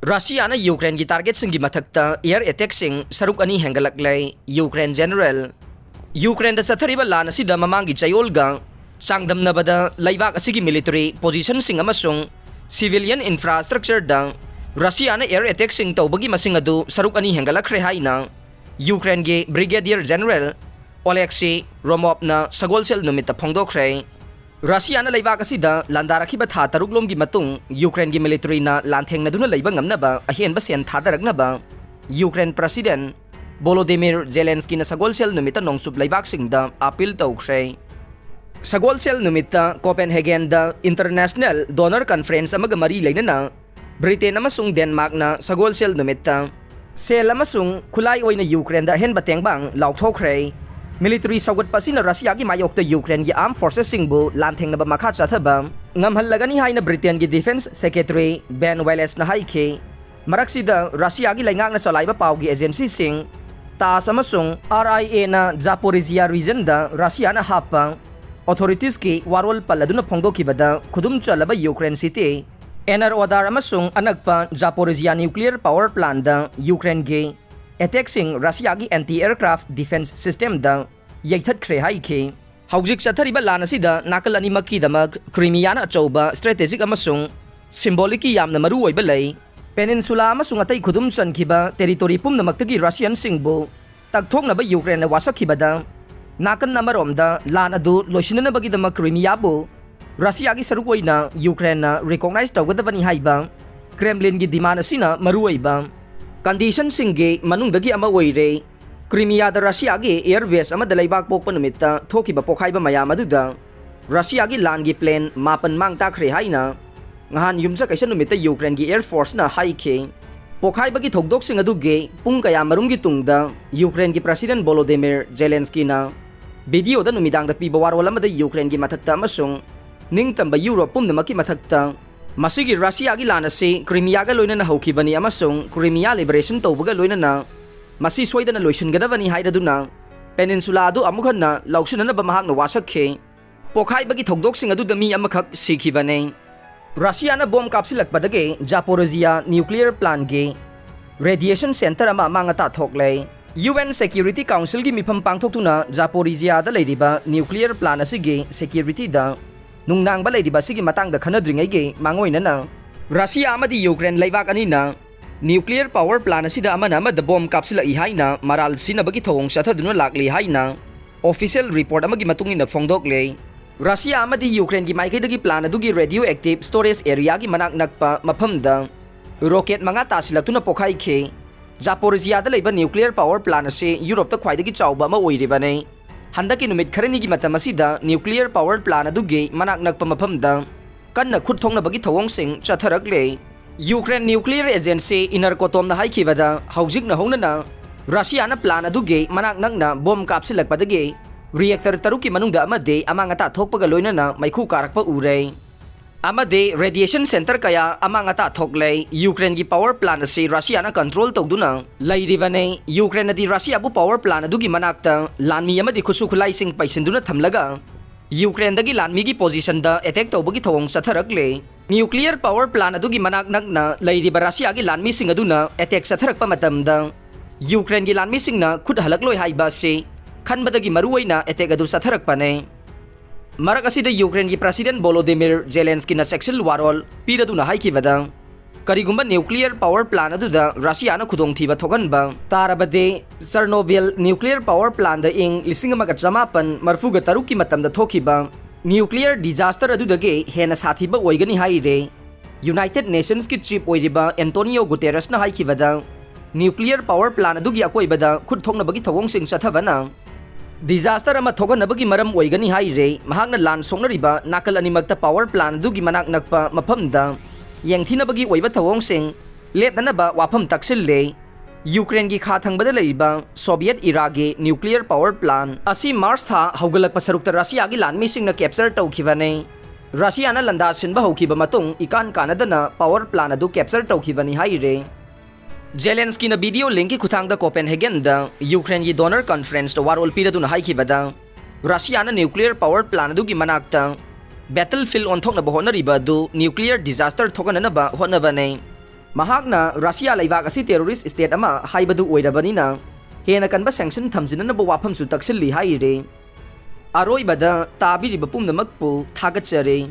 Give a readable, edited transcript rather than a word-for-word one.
Russia na Ukraine gi target singi mathakta air attack sing saruk ani hengalaklay Ukraine general. Ukraine da sathariba lan asida mamangi chayolga sangdam na bada laibak asigi military position sing amasung civilian infrastructure da Russia na air attack sing tawbagi masing adu saruk ani hengalakre haina Ukraine gi brigadier general Oleksiy Romov na sagolsel numita phongdokre. Russia na laibak asida landarakiba tha taruklom gi matung Ukraine gi military na lantheng na duna laiba ngamnaba ahen ba sen thadaraknaba Ukraine president Volodymyr Zelensky na sagolsel numita nongsub laibak singda appeal tawkre. Sagolsel numita Copenhagen da International Donor Conference amaga mari lainana Britain amasung Denmark na sagolsel numita sel amasung khulai oina Ukraine da hen batengbang laukthokre. Military sagot pasina Russia gi mayok ta Ukraine gi armed forces singbu lantheng na ba makha chathaba ngamhallagani haina Britain gi defense secretary Ben Wallace na haike maraksida Russia gi laingak na chalaiba paw gi agency sing TASS amasung RIA na Zaporizhia region da Russia na hapa authorities ki warol paladuna phongdokibada khudum chalaba Ukraine city Enar Odar amasung anagpa Zaporizhia nuclear power plant da Ukraine gi attack sing Russia gi anti-aircraft defense system da yaithat khre haike haujik sathariba lan asida nakal animaki damak Crimea na achauba strategic amasung symbolic yamna maru oiba lei peninsula amasung atai khudum chankhiba territory pumnamakta Russian singbu takthoknaba Ukraine na wasakhibada nakan namaromda lan adu loisinanabagi damak Crimea bu Russia gi saruk oina Ukraine na recognize tawgadabani haiba Kremlin gi demand asina maru oiba condition singge manungdagi ama oire Crimea da Russia gi airbase ama dalaibak pokpa numitta thokiba pokhaiba mayam aduda Russia gi land gi plane mapan mangta khre haina ngahan yumsa kaisa numitta Ukraine gi air force na haike pokhaiba gi thokdok sing aduge pung kaya marum gi tungda Ukraine gi president Volodymyr Zelensky na video da numidang da piba warwala ma da Ukraine gi mathakta amasung ningtamba Europe pumnamaki mathakta masigi Russia gi lana se Crimea ga loina na hokibani amasung Crimea liberation tawbaga loina na masi soidana loisun gadabani haidaduna peninsula adu amukhan na lauksunana ba mahak na wasakhe pokhai bagi thokdok sing adu dami amakhak sikhibane Russia na bomb kapsilak padage Zaporizhia nuclear plant ge radiation center ama mangata thoklei UN Security Council gi mifam pangthoktuna Zaporizhia da leiriba nuclear plant asige security da nungnang ba leiriba sigi matang da khanadringai ge mangoina na Russia amadi Ukraine laibak ani na nuclear power plant asida amana ama da bomb kapsula i haina maral sinabagi thawong sathaduna lakli haina official report amagi matungin na phongdokle Russia amadi Ukraine gi maikaidagi plant adugi radioactive storage area gi manak nakpa maphamda rocket manga tasilaktuna pokhai khe Zaporizhia da leiba nuclear power plant ase Europe ta khwaidagi chawba ma oiribane handaki numit kharani gi matam asida nuclear power plant adugi manak nakpa maphamda kanna khut thongna bagi thawong sing chatharakle Ukraine nuclear agency Inercotom na haikibada haujik na hongna na Russia na plan aduge manak nakna bomb kapsilakpadage reactor taruki manungda amade amangata thokpaga loina na maikhu karakpa ure amade radiation center kaya amangata thoklei Ukraine gi power plant ase Russia na control tawduna lairibane Ukraine di Russia bu power plant adugi manakta lanmi amadi khusu khulai sing paisinduna thamlaga Ukraine dagi lanmi gi position da attack tawbagi thawong satharakle nuclear power plant adugi manak nakna lairiba Russia gi lanmi sing aduna attack satharakpa matamda Ukraine gi lanmi sing na khud halakloi haiba se khanbadagi maruwaina attack adu satharakpane marak asida Ukraine gi president Volodymyr Zelensky na sexual warol piraduna haikibada karigumba nuclear power plant aduda Russia na khudong thiba thoganba tarabade Chernobyl nuclear power plant da ing 1987 ki matamda thokiba nuclear disaster adudage hena sathiba oigani haire United Nations ki chief oiriba Antonio Guterres na haikibada nuclear power plant adugi akoibada khud thongna bagi thawong sing sathabana disaster ama thogana bagi maram oigani haire mahakna lan songnariba nakal animakta power plant adugi manak nakpa maphamda yengthina bagi oiba thawong sing letna ba wafam taksille Ukraine gi kha thangbada leiba Soviet era ge nuclear power plant asi March tha haugalak pasarukta Russia gi lanmi sing na capture tawkhibane Russia na landa sinba haukiba matung ikan Canada na power plant adu capture tawkhibani haire Zelensky na video link ki khuthang da Copenhagen da Ukraine gi donor conference da warol piraduna haikibada Russia na nuclear power plant adu gi manakta battlefield on thokna bahona riba du nuclear disaster thokana na ba hona bane Mahakna Russia laibak asi terrorist state ama haibadu oirabanina hena kanba sanction thamjinanaba wafamsu taksilli haire. Aroibada tabiriba pumnamakpu thagachare.